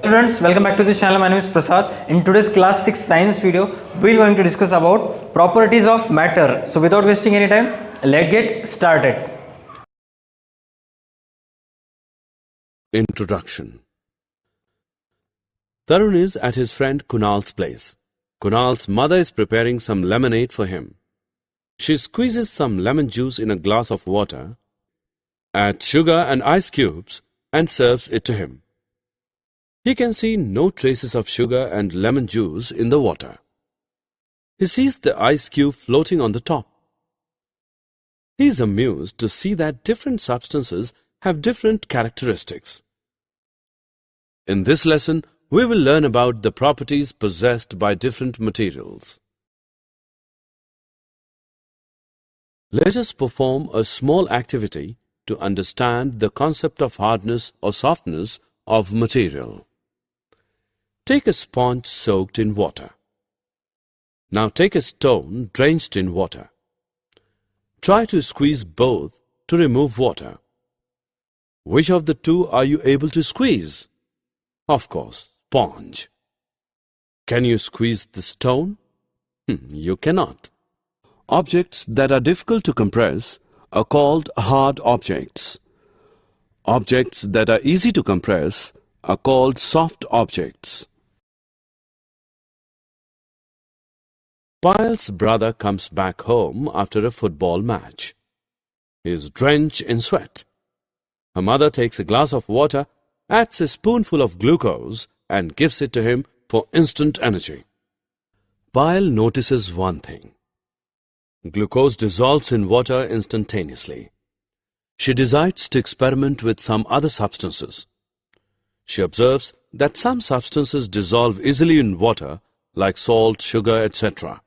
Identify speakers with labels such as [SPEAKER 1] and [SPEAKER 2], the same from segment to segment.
[SPEAKER 1] Students, welcome back to the channel. My name is Prasad. In today's class 6 science video, we are going to discuss about properties of matter. So without wasting any time, let's get started.
[SPEAKER 2] Introduction. Tarun is at his friend Kunal's place. Kunal's mother is preparing some lemonade for him. She squeezes some lemon juice in a glass of water, adds sugar and ice cubes, and serves it to him. He can see no traces of sugar and lemon juice in the water. He sees the ice cube floating on the top. He is amused to see that different substances have different characteristics. In this lesson, we will learn about the properties possessed by different materials. Let us perform a small activity to understand the concept of hardness or softness of material. Take a sponge soaked in water. Now take a stone drenched in water. Try to squeeze both to remove water. Which of the two are you able to squeeze? Of course, sponge. Can you squeeze the stone? You cannot. Objects that are difficult to compress are called hard objects. Objects that are easy to compress are called soft objects. Payal's brother comes back home after a football match. He is drenched in sweat. Her mother takes a glass of water, adds a spoonful of glucose and gives it to him for instant energy. Payal notices one thing. Glucose dissolves in water instantaneously. She decides to experiment with some other substances. She observes that some substances dissolve easily in water, like salt, sugar, etc.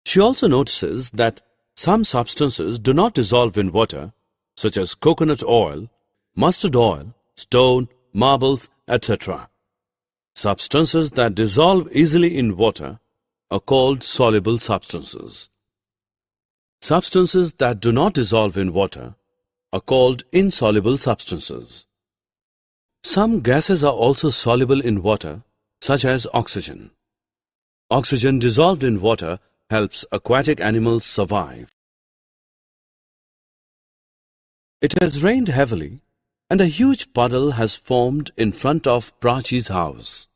[SPEAKER 2] She also notices that some substances do not dissolve in water, such as coconut oil, mustard oil, stone, marbles, etc. Substances that dissolve easily in water are called soluble substances. Substances that do not dissolve in water are called insoluble substances. Some gases are also soluble in water, such as oxygen. Oxygen dissolved in water helps aquatic animals survive. It has rained heavily, and a huge puddle has formed in front of Prachi's house.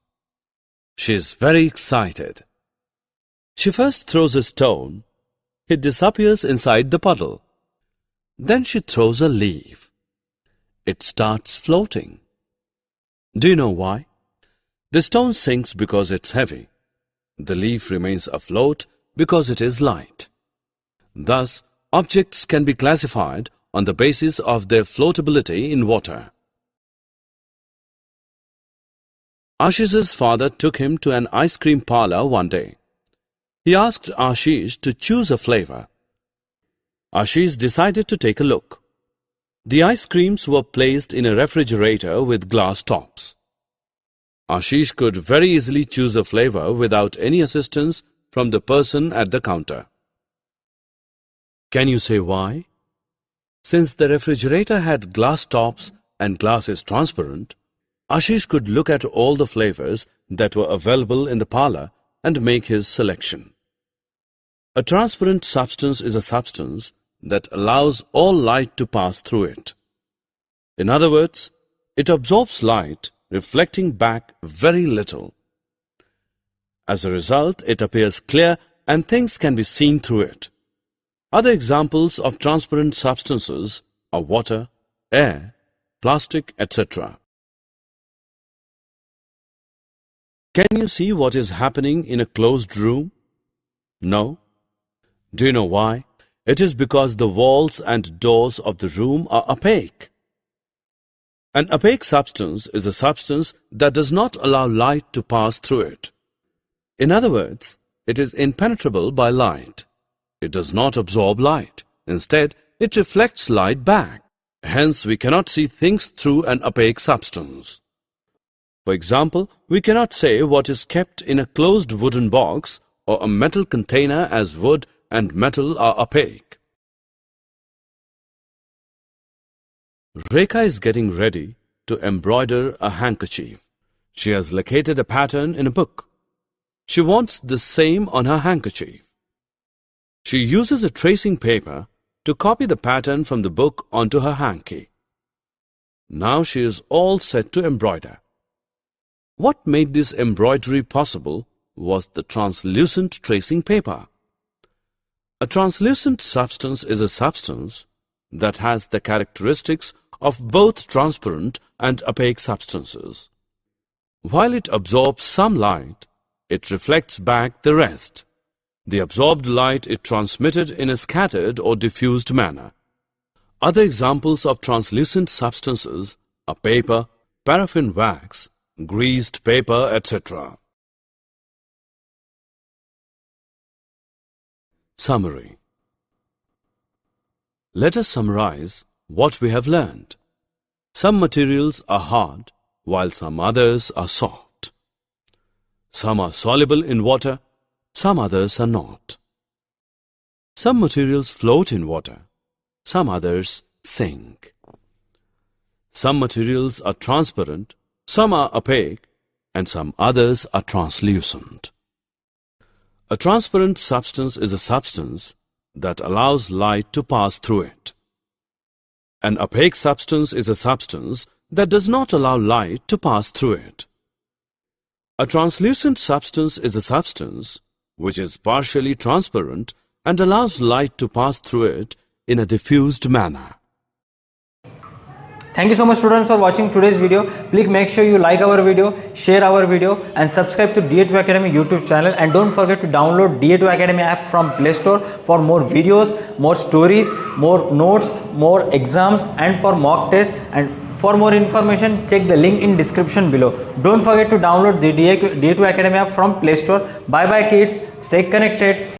[SPEAKER 2] She is very excited. She first throws a stone. It disappears inside the puddle. Then she throws a leaf. It starts floating. Do you know why? The stone sinks because it's heavy. The leaf remains afloat because it is light. Thus, objects can be classified on the basis of their floatability in water. Ashish's father took him to an ice cream parlor one day. He asked Ashish to choose a flavor. Ashish decided to take a look. The ice creams were placed in a refrigerator with glass tops. Ashish could very easily choose a flavor without any assistance from the person at the counter. Can you say why? Since the refrigerator had glass tops and glass is transparent, Ashish could look at all the flavors that were available in the parlor and make his selection. A transparent substance is a substance that allows all light to pass through it. In other words, it absorbs light, reflecting back very little. As a result, it appears clear and things can be seen through it. Other examples of transparent substances are water, air, plastic, etc. Can you see what is happening in a closed room? No? Do you know why? It is because the walls and doors of the room are opaque. An opaque substance is a substance that does not allow light to pass through it. In other words, it is impenetrable by light. It does not absorb light. Instead, it reflects light back. Hence, we cannot see things through an opaque substance. For example, we cannot say what is kept in a closed wooden box or a metal container, as wood and metal are opaque. Rekha is getting ready to embroider a handkerchief. She has located a pattern in a book. She wants the same on her handkerchief. She uses a tracing paper to copy the pattern from the book onto her hanky. Now she is all set to embroider. What made this embroidery possible was the translucent tracing paper. A translucent substance is a substance that has the characteristics of both transparent and opaque substances. While it absorbs some light, it reflects back the rest. The absorbed light is transmitted in a scattered or diffused manner. Other examples of translucent substances are paper, paraffin wax, greased paper, etc. Summary. Let us summarize what we have learned. Some materials are hard, while some others are soft. Some are soluble in water, some others are not. Some materials float in water, some others sink. Some materials are transparent, some are opaque, and some others are translucent. A transparent substance is a substance that allows light to pass through it. An opaque substance is a substance that does not allow light to pass through it. A translucent substance is a substance which is partially transparent and allows light to pass through it in a diffused manner.
[SPEAKER 1] Thank you so much students for watching today's video. Please make sure you like our video, share our video and subscribe to da2 Academy YouTube channel, and don't forget to download da2 Academy app from Play Store for more videos, more stories, more notes, more exams and for mock tests. And for more information, check the link in description below. Don't forget to download the da2 Academy app from Play Store. Bye bye kids, stay connected.